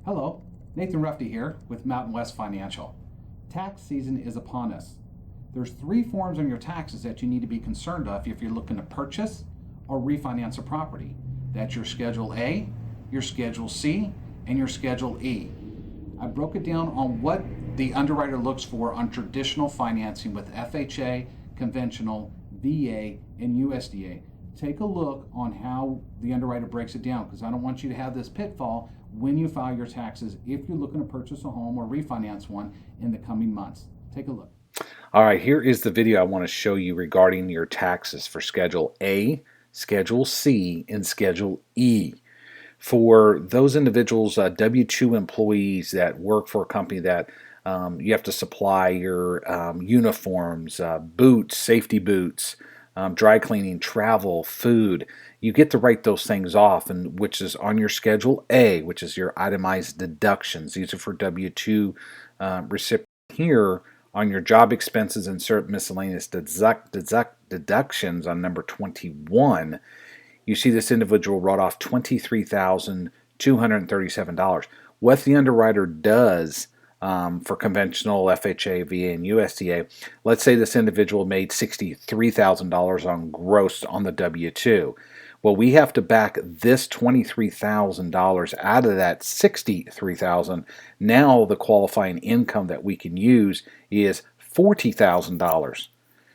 Hello, Nathan Ruffey here with Mountain West Financial. Tax season is upon us. There's three forms on your taxes that you need to be concerned of if you're looking to purchase or refinance a property. That's your Schedule A, your Schedule C, and your Schedule E. I broke it down on what the underwriter looks for on traditional financing with FHA, conventional, VA, and USDA. Take a look on how the underwriter breaks it down, because I don't want you to have this pitfall when you file your taxes if you're looking to purchase a home or refinance one in the coming months. Take a look. All right, here is the video I want to show you regarding your taxes for Schedule A, Schedule C, and Schedule E. For those individuals, W-2 employees that work for a company that you have to supply your uniforms, boots, safety boots, dry cleaning, travel, food, you get to write those things off, and which is on your Schedule A, which is your itemized deductions. These are for W-2 recipients. Here on your job expenses, insert miscellaneous deductions on number 21. You see this individual wrote off $23,237. What the underwriter does for conventional FHA, VA, and USDA, let's say this individual made $63,000 on gross on the W-2. Well, we have to back this $23,000 out of that $63,000. Now the qualifying income that we can use is $40,000.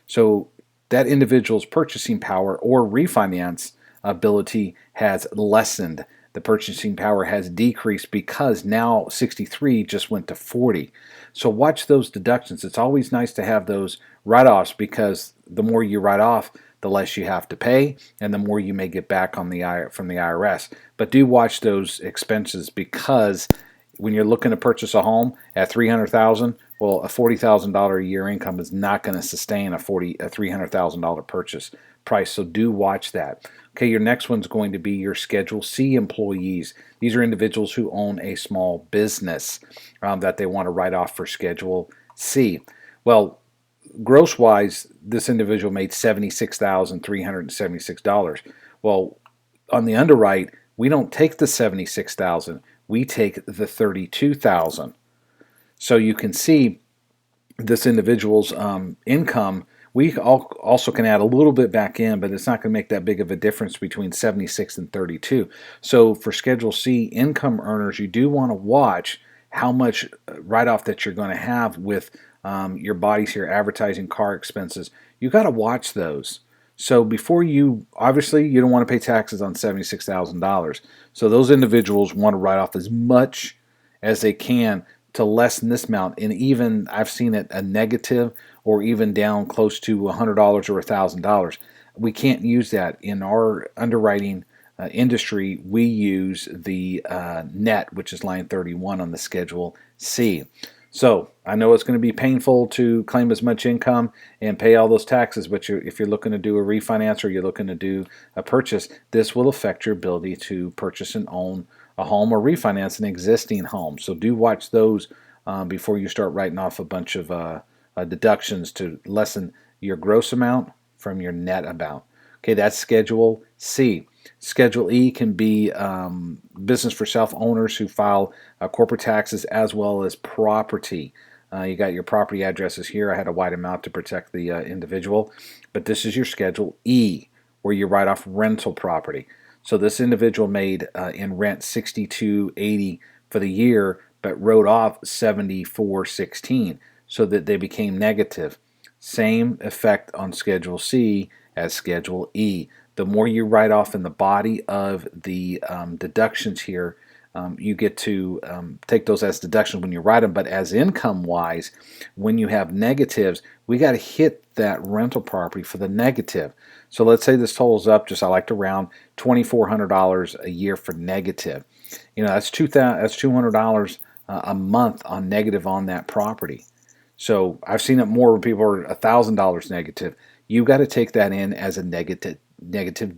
So that individual's purchasing power or refinance ability has lessened. The purchasing power has decreased because now 63 just went to 40. So watch those deductions. It's always nice to have those write-offs, because the more you write off, the less you have to pay, and the more you may get back on from the IRS. But do watch those expenses, because when you're looking to purchase a home at $300,000, well, a $40,000 a year income is not going to sustain a $300,000 purchase price. So do watch that. Okay, your next one's going to be your Schedule C employees. These are individuals who own a small business that they want to write off for Schedule C. Well, gross wise, this individual made $76,376. Well, on the underwrite, we don't take the $76,000, we take the $32,000. So you can see this individual's income. We also can add a little bit back in, but it's not going to make that big of a difference between 76 and 32. So for Schedule C income earners, you do want to watch how much write-off that you're going to have with your bodies here, advertising, car expenses. You got to watch those. So before obviously you don't want to pay taxes on $76,000. So those individuals want to write off as much as they can to lessen this amount. And even I've seen it a negative, or even down close to $100 or $1,000. We can't use that in our underwriting industry. We use the net, which is line 31 on the Schedule C. So I know it's going to be painful to claim as much income and pay all those taxes, but if you're looking to do a refinance or you're looking to do a purchase, this will affect your ability to purchase and own a home or refinance an existing home. So do watch those before you start writing off a bunch of deductions to lessen your gross amount from your net amount. Okay, that's Schedule C. Schedule E can be business for self-owners who file corporate taxes as well as property. You got your property addresses here. I had to white them out to protect the individual. But this is your Schedule E, where you write off rental property. So this individual made in rent $62.80 for the year, but wrote off $74.16, so that they became negative. Same effect on Schedule C as Schedule E. The more you write off in the body of the deductions here, you get to take those as deductions when you write them. But as income-wise, when you have negatives, we got to hit that rental property for the negative. So let's say this totals up, I like to round, $2,400 a year for negative. That's $200 a month on negative on that property. So I've seen it more when people are $1,000 negative. You got to take that in as a negative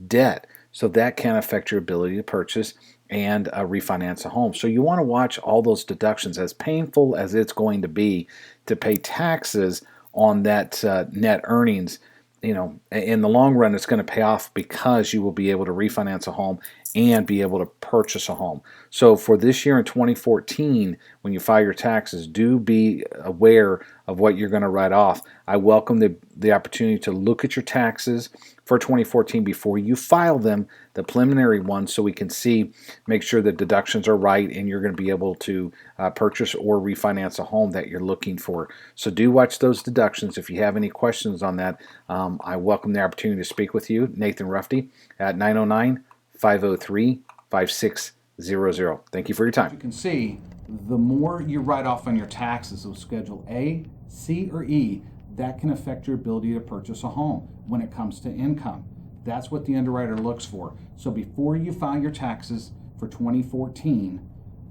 debt. So that can affect your ability to purchase and refinance a home. So you want to watch all those deductions, as painful as it's going to be to pay taxes on that net earnings. In the long run, it's going to pay off, because you will be able to refinance a home and be able to purchase a home. So for this year in 2014, when you file your taxes, do be aware of what you're going to write off. I welcome the opportunity to look at your taxes for 2014 before you file them, the preliminary ones, so we can see, make sure the deductions are right, and you're going to be able to purchase or refinance a home that you're looking for. So do watch those deductions. If you have any questions on that, I welcome the opportunity to speak with you, Nathan Rufty, at 909-503-5600. Thank you for your You time. can see, the more you write off on your taxes of Schedule A, C, or E, that can affect your ability to purchase a home when it comes to income. That's what the underwriter looks for. So before you file your taxes for 2014,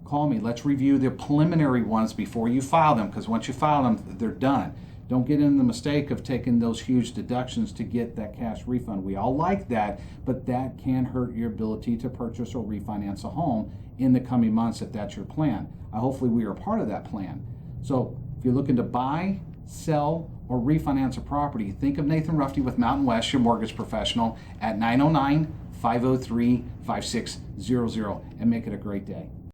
call me. Let's review the preliminary ones before you file them, because once you file them, they're done. Don't get in the mistake of taking those huge deductions to get that cash refund. We all like that, but that can hurt your ability to purchase or refinance a home in the coming months if that's your plan. Hopefully we are part of that plan. So if you're looking to buy, sell, or refinance a property, think of Nathan Rufty with Mountain West, your mortgage professional, at 909-503-5600, and make it a great day.